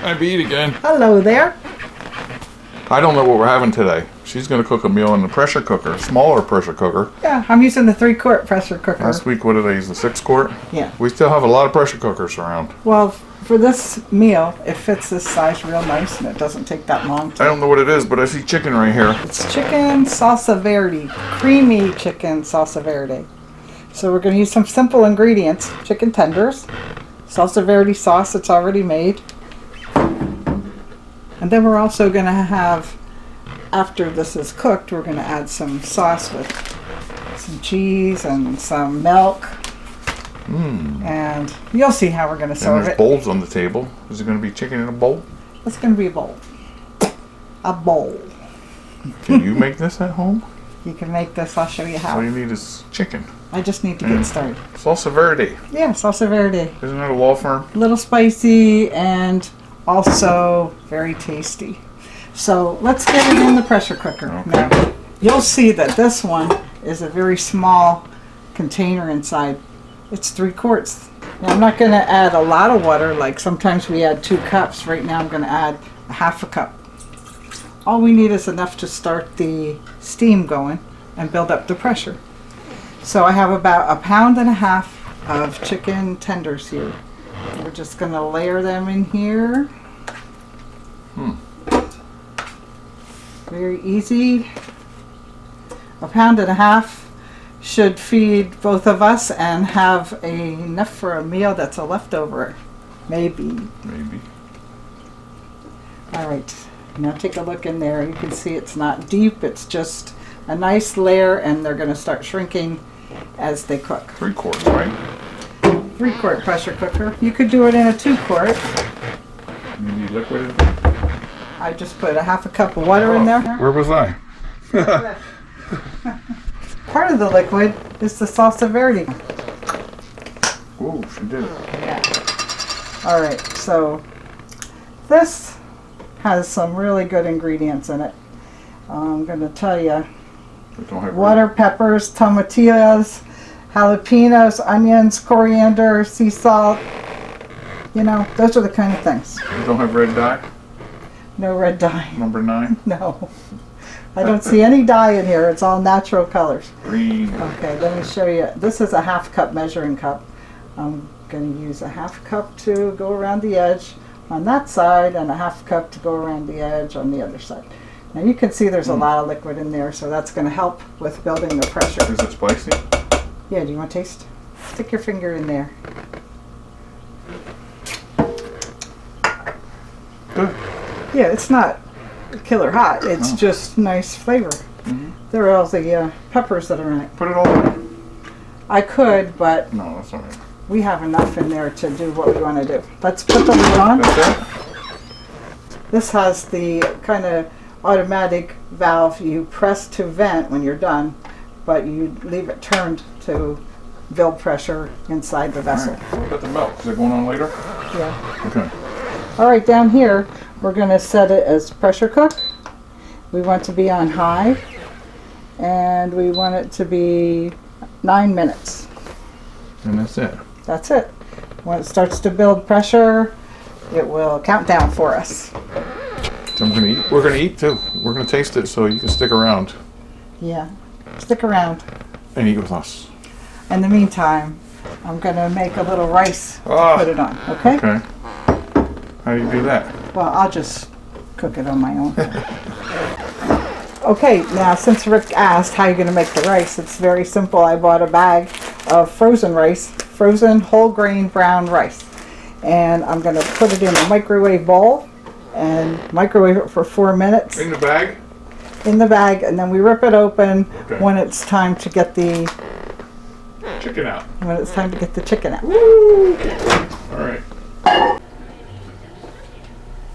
I beat again. Hello there. I don't know what we're having today. She's going to cook a meal in the pressure cooker, smaller pressure cooker. Yeah, I'm using the 3-quart pressure cooker. Last week, what did I use? The 6-quart? Yeah. We still have a lot of pressure cookers around. Well, for this meal, it fits this size real nice and it doesn't take that long to... I don't know what it is, but I see chicken right here. It's chicken salsa verde, creamy chicken salsa verde. So we're going to use some simple ingredients. Chicken tenders, salsa verde sauce that's already made. And then we're also going to have, after this is cooked, we're going to add some sauce with some cheese and some milk. And you'll see how we're going to serve And there's it. bowls on the table. Is it going to be chicken in a bowl? It's going to be a bowl. A bowl. Can you make this at home? You can make this. I'll show you All how. you need is chicken. I just need to get started. Salsa Verde. Yeah, salsa verde. Isn't that a law firm? A little spicy and also very tasty. So let's get it in the pressure cooker. Okay. Now, you'll see that this one is a very small container inside. It's 3 quarts. Now, I'm not going to add a lot of water like sometimes we add 2 cups. Right now I'm going to add a half a cup. All we need is enough to start the steam going and build up the pressure. So I have about 1.5 pounds of chicken tenders here. We're just going to layer them in here. Very easy. 1.5 pounds should feed both of us and have enough for a meal that's a leftover. Maybe. All right. Now take a look in there. You can see it's not deep. It's just a nice layer, and they're going to start shrinking as they cook. 3 quarts, right? 3-quart pressure cooker. You could do it in a 2-quart. You need liquid? I just put a half a cup of water in there. Where was I? Part of the liquid is the salsa verde. Oh, she did it. Yeah. All right, so this has some really good ingredients in it. I'm going to tell you. Water, peppers, tomatillos, jalapenos, onions, coriander, sea salt. You know, those are the kind of things. You don't have red dye? No red dye. Number 9? No. I don't see any dye in here. It's all natural colors. Green. Okay, let me show you. This is a half cup measuring cup. I'm going to use a half cup to go around the edge on that side and a half cup to go around the edge on the other side. Now you can see there's a lot of liquid in there, so that's going to help with building the pressure. Is it spicy? Yeah, do you want to taste? Stick your finger in there. Good. Yeah, it's not killer hot. It's just nice flavor. There are all the peppers that are in it. Put it all in. I could, but No, that's all right. we have enough in there to do what we want to do. Let's put the lid on. That's it? This has the kind of automatic valve. You press to vent when you're done, but you leave it turned to build pressure inside the vessel. All right. What about the milk? Is it going on later? Yeah. Okay. All right, down here, we're going to set it as pressure cook. We want to be on high, and we want it to be 9 minutes. And that's it. That's it. When it starts to build pressure, it will count down for us. So I'm gonna eat. We're gonna eat too. We're gonna taste it, so you can stick around Yeah, stick around. and eat with us. In the meantime, I'm going to make a little rice to put it on, okay? Okay. How do you do that? Well, I'll just cook it on my own. Okay, now since Rick asked how you're going to make the rice, it's very simple. I bought a bag of frozen rice, frozen whole grain brown rice. And I'm going to put it in a microwave bowl and microwave it for 4 minutes In the bag? in the bag, and then we rip it open Okay. when it's time to get the Chicken out. chicken out. All right.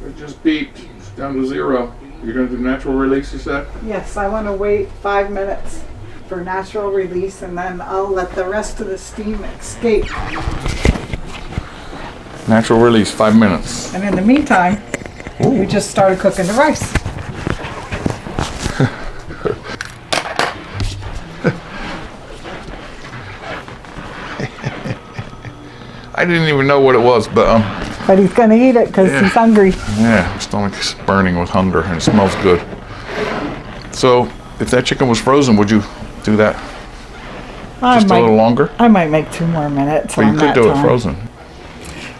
It just beeped. It's down to 0. You're gonna do natural release, you said? Yes, I want to wait 5 minutes for natural release, and then I'll let the rest of the steam escape. Natural release, 5 minutes. And in the meantime, we just started cooking the rice. I didn't even know what it was, but But he's gonna eat it because he's hungry. Yeah, my stomach's burning with hunger and it smells good. So, if that chicken was frozen, would you do that just a little longer? I might make 2 more minutes. Well, you could do it frozen.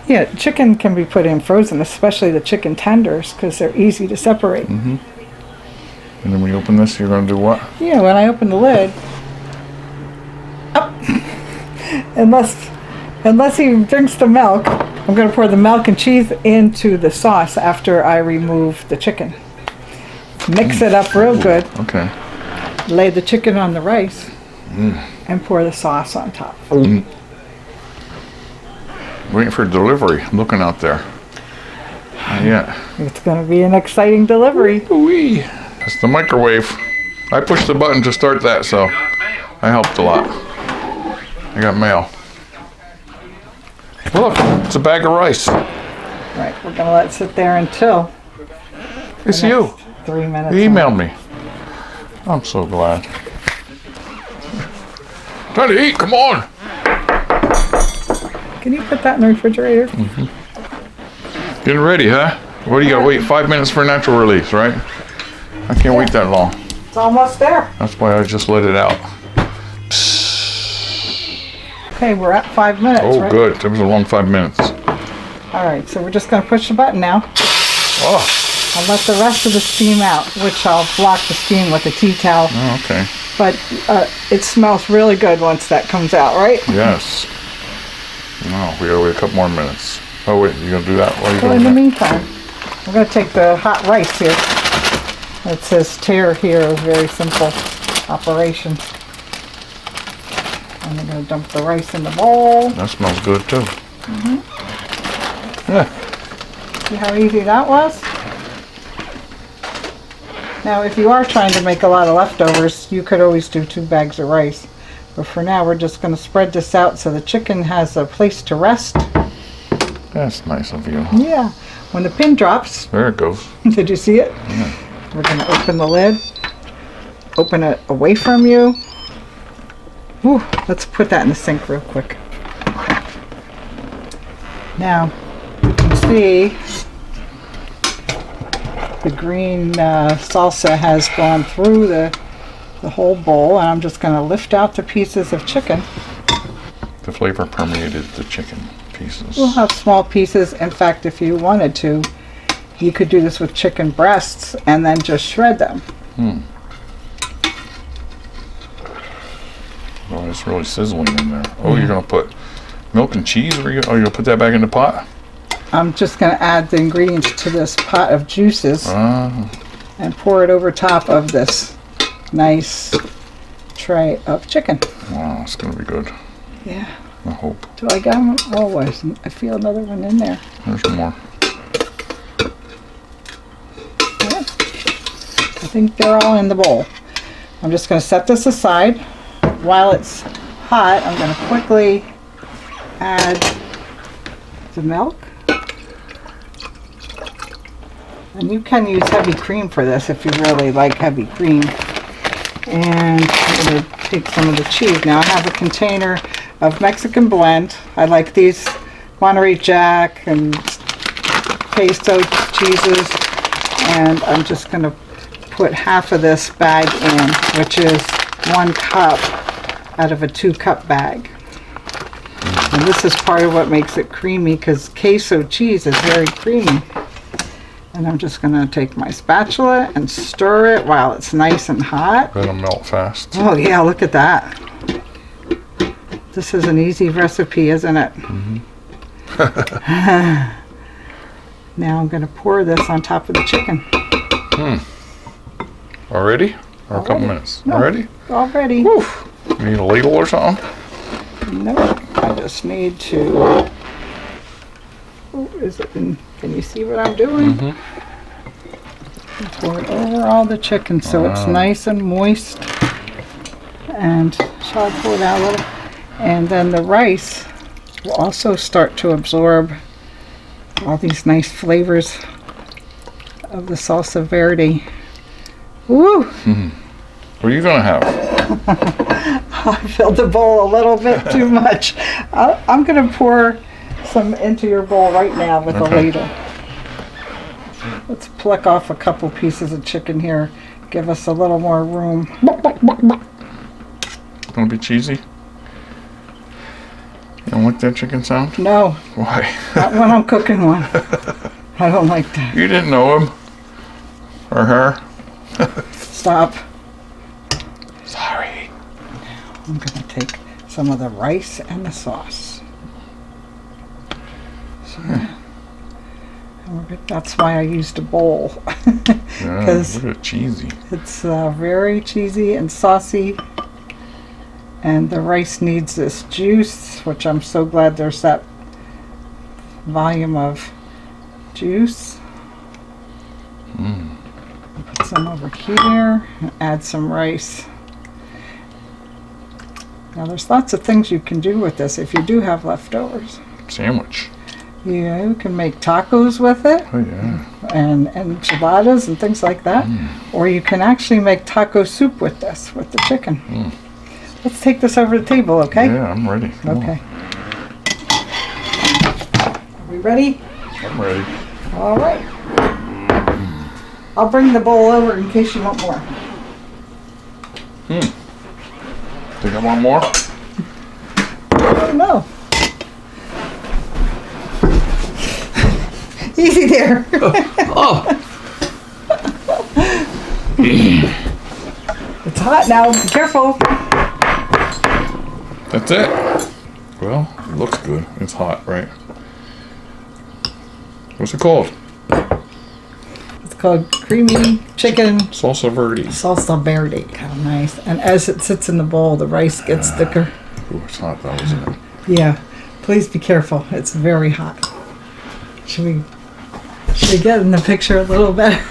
Yeah, chicken can be put in frozen, especially the chicken tenders, because they're easy to separate. And then when you open this, you're going to do what? Yeah, when I open the lid, unless he drinks the milk, I'm going to pour the milk and cheese into the sauce after I remove the chicken. Mix it up real good. Okay. Lay the chicken on the rice and pour the sauce on top. Waiting for delivery. I'm looking out there. Yeah. It's going to be an exciting delivery. Wee. That's the microwave. I pushed the button to start that, so I helped a lot. I got mail. Look, it's a bag of rice. Right, we're going to let it sit there until It's you. 3 minutes. You emailed me. I'm so glad. Time to eat, come on. Can you put that in the refrigerator? Getting ready, huh? What do you got to wait 5 minutes for natural release, right? I can't wait that long. It's almost there. That's why I just let it out. Okay, we're at 5 minutes, Oh, right? good. That was a long 5 minutes. All right, so we're just going to push the button now. Oh, I'll let the rest of the steam out, which I'll block the steam with a tea towel. oh okay. But it smells really good once that comes out, right? Yes. No, we gotta wait a couple more minutes. Oh wait, you gonna do that? What are you So doing in the that? meantime, I'm going to take the hot rice here. It says tear here, a very simple operation. And I'm going to dump the rice in the bowl. That smells good too. Yeah. See how easy that was? Now, if you are trying to make a lot of leftovers, you could always do 2 bags of rice. But for now, we're just going to spread this out so the chicken has a place to rest. That's nice of you. Yeah. When the pin drops, There it goes. did you see it? Yeah. We're going to open the lid. Open it away from you. Ooh, let's put that in the sink real quick. Now, you can see the green salsa has gone through the whole bowl, and I'm just going to lift out the pieces of chicken. The flavor permeated the chicken pieces. We'll have small pieces. In fact, if you wanted to, you could do this with chicken breasts and then just shred them. Oh, it's really sizzling in there. Oh, you're gonna put milk and cheese? Or you're gonna put that back in the pot? I'm just going to add the ingredients to this pot of juices and pour it over top of this nice tray of chicken. Wow, it's gonna be good. Yeah. I hope. Do I got them? Oh, I feel another one in there. There's more. Yeah. I think they're all in the bowl. I'm just going to set this aside. While it's hot, I'm going to quickly add the milk. And you can use heavy cream for this if you really like heavy cream. And I'm going to take some of the cheese. Now I have a container of Mexican blend. I like these Monterey Jack and queso cheeses. And I'm just going to put half of this bag in, which is 1 cup out of a 2-cup bag. And this is part of what makes it creamy, because queso cheese is very creamy. And I'm just going to take my spatula and stir it while it's nice and hot. It'll melt fast. Oh yeah, look at that. This is an easy recipe, isn't it? Now I'm going to pour this on top of the chicken. Already? Or a couple minutes? No. Already? Already. Woo! You need a ladle or something? No, I just need to... Oh, is it in... Can you see what I'm doing? Pour it over all the chicken so it's nice and moist. And shall I pour it out a little? And then the rice will also start to absorb all these nice flavors of the salsa verde. Woo! What are you gonna have? I filled the bowl a little bit too much. I'm going to pour some into your bowl right now with a ladle. Let's pluck off a couple pieces of chicken here. Give us a little more room. Gonna be cheesy? You don't like that chicken sound? No. Why? Not when I'm cooking one. I don't like that. You didn't know him? Or her? Stop. Sorry. I'm going to take some of the rice and the sauce. So, that's why I used a bowl. Yeah, Because look at it, cheesy. it's very cheesy and saucy. And the rice needs this juice, which I'm so glad there's that volume of juice. Put some over here and add some rice. Now there's lots of things you can do with this if you do have leftovers. Sandwich. Yeah, you can make tacos with it. Oh, yeah. And enchiladas and things like that. Or you can actually make taco soup with this, with the chicken. Let's take this over the table, okay? Yeah, I'm ready. Come Okay. Are we ready? I'm ready. All right. I'll bring the bowl over in case you want more. Think I want more? Oh, no. Easy there. It's hot now. Be careful. That's it. Well, it looks good. It's hot, right? What's it called? It's called creamy chicken Salsa Verde. salsa verde. How nice. And as it sits in the bowl, the rice gets thicker. Ooh, it's hot though, isn't it? Yeah. Please be careful. It's very hot. Should we get in the picture a little better?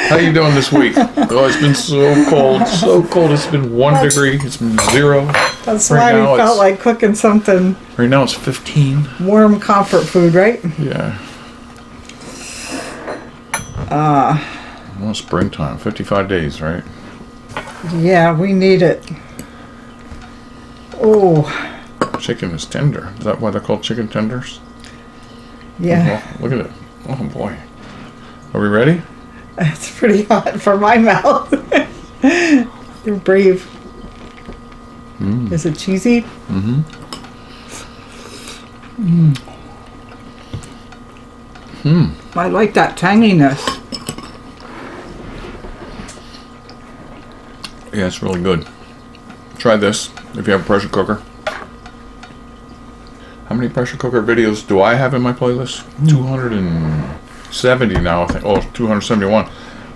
How you doing this week? Oh, it's been so cold. So cold. It's been 1 degree. It's been 0. That's Right why now we felt it's- like cooking something Right now it's 15. warm comfort food, right? Yeah. Well, springtime. 55 days, right? Yeah, we need it. Oh, Chicken is tender. Is that why they're called chicken tenders? yeah. Oh, look at it. Oh boy. Are we ready? It's pretty hot for my mouth. You're brave. Is it cheesy? I like that tanginess. Yeah, it's really good. Try this if you have a pressure cooker. How many pressure cooker videos do I have in my playlist? 270 now, I think. Oh, 271.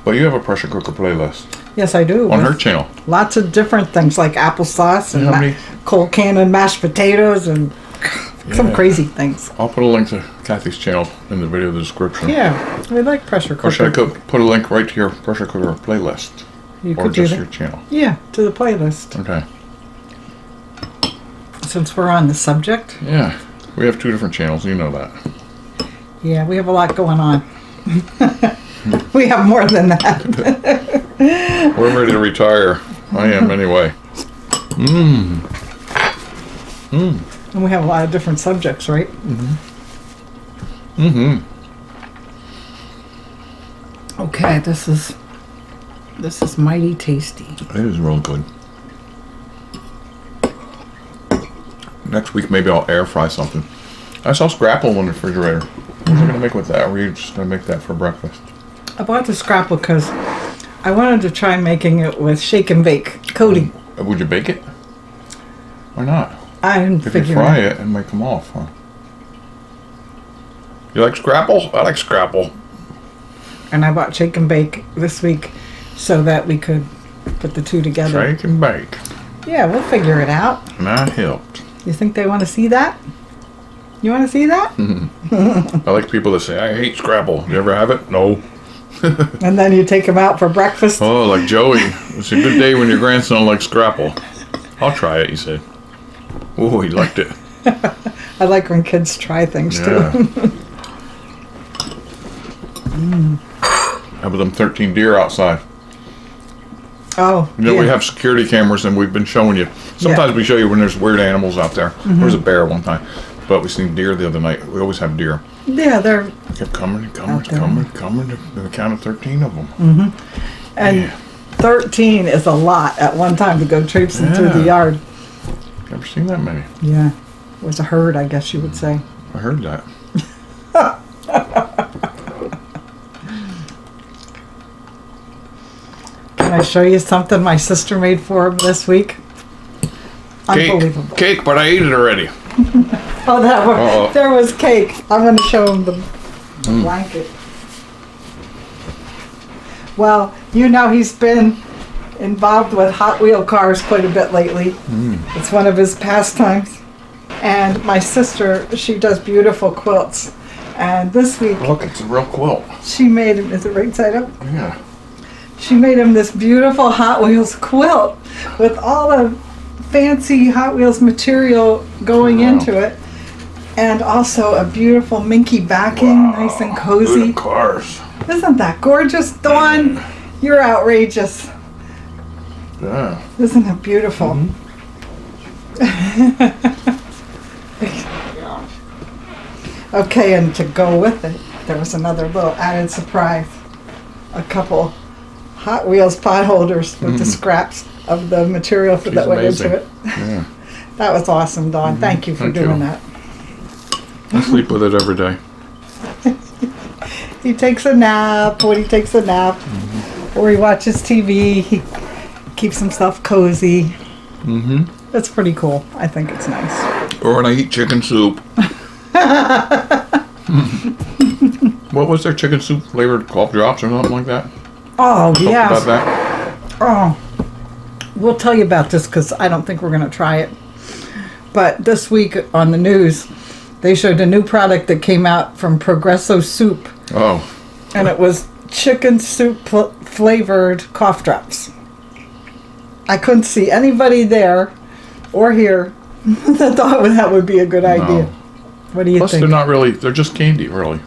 But you have a pressure cooker playlist Yes, I do. on with her channel. Lots of different things like applesauce and How many- cold cannon mashed potatoes and some Yeah. crazy things. I'll put a link to Kathy's channel in the video description. Yeah, we like pressure cooker. Or should I put a link right to your pressure cooker playlist? You Or could do just that. your channel? Yeah, to the playlist. Okay. Since we're on the subject, Yeah. We have 2 different channels. You know that. yeah, we have a lot going on. We have more than that. We're ready to retire. I am anyway. And we have a lot of different subjects, right? Okay, this is mighty tasty. It is real good. Next week, maybe I'll air fry something. I saw scrapple in the refrigerator. What was I going to make with that? Or were you just going to make that for breakfast? I bought the scrapple because I wanted to try making it with shake and bake coating. Would you bake it? Why not? I'm If you figuring. fry it and make them off, huh? You like scrapple? I like scrapple. And I bought shake and bake this week so that we could put the two together. Shake and bake. Yeah, we'll figure it out. And I helped. You think they want to see that? You want to see that? I like people that say, I hate scrapple. You ever have it? No. And then you take them out for breakfast. Oh, like Joey. It's a good day when your grandson likes scrapple. I'll try it, he said. Oh, he liked it. I like when kids try things Yeah. too. How about them 13 deer outside? Oh, You know, yeah. we have security cameras and we've been showing you. Sometimes we show you when there's weird animals out there. There was a bear one time. But But we seen deer the other night. We always have deer. Yeah, they're They kept coming and coming Out and there. coming and coming. We counted 13 of them. and Yeah. 13 is a lot at one time to go traipsing through the Yeah. yard. Never seen that many. Yeah, it was a herd, I guess you would say. I heard that. Can I show you something my sister made for him this week? Unbelievable. Cake, but I ate it already. Oh, Uh-oh. there was cake. I'm going to show him the blanket. Well, you know he's been involved with Hot Wheel cars quite a bit lately. It's one of his pastimes. And my sister, she does beautiful quilts. And this week, Look, it's a real quilt. she made him, is it right side up? Yeah. She made him this beautiful Hot Wheels quilt with all the fancy Hot Wheels material going Wow. into it. And also a beautiful minky backing, nice and Look cozy. at cars. Isn't that gorgeous, Dawn? You're outrageous. Yeah. Isn't it beautiful? Okay, and to go with it, there was another little added surprise. A couple Hot Wheels pot holders with the scraps of the material that She's went amazing. into it. Yeah. That was awesome, Dawn. Thank you for Thank doing you. that. I sleep with it every day. He takes a nap when he takes a nap, or he watches TV. He keeps himself cozy. That's pretty cool. I think it's nice. Or when I eat chicken soup. What was their chicken soup flavored cough drops or something like that? Oh, Talked yes. about that? Oh, we'll tell you about this because I don't think we're going to try it. But this week on the news, they showed a new product that came out from Progresso Soup, Oh. and it was chicken soup flavored cough drops. I couldn't see anybody there or here that thought that would be a good idea. No. What do you Plus, think? they're not really, they're just candy, really.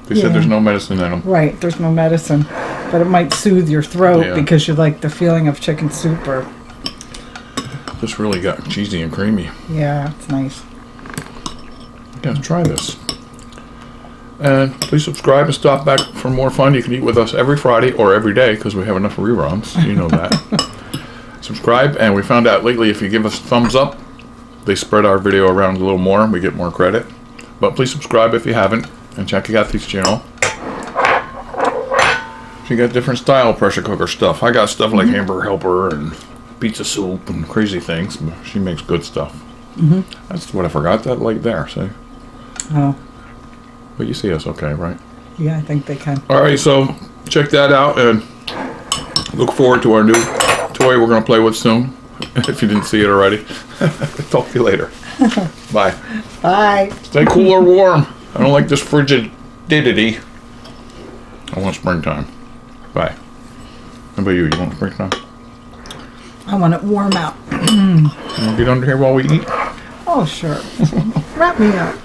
They Yeah. said there's no medicine in them. Right, there's no medicine, but it might soothe your throat Yeah. because you like the feeling of chicken soup or, This really got cheesy and creamy. yeah, it's nice. Yeah, try this. And please subscribe and stop back for more fun. You can eat with us every Friday or every day because we have enough reruns. You know that. Subscribe, and we found out lately if you give us a thumbs up, they spread our video around a little more and we get more credit. But please subscribe if you haven't and check out this channel. She got different style pressure cooker stuff. I got stuff like Hamburger Helper and pizza soup and crazy things. But she makes good stuff. That's what I forgot that like there. See? Oh, But you see us okay, right? yeah, I think they can. All right, so check that out and look forward to our new toy we're going to play with soon. If you didn't see it already. Talk to you later. Bye. Bye. Stay cool or warm. I don't like this frigidity. I want springtime. Bye. How about you? You want springtime? I want it warm out. You want to get under here while we eat? Oh, sure. Wrap me up.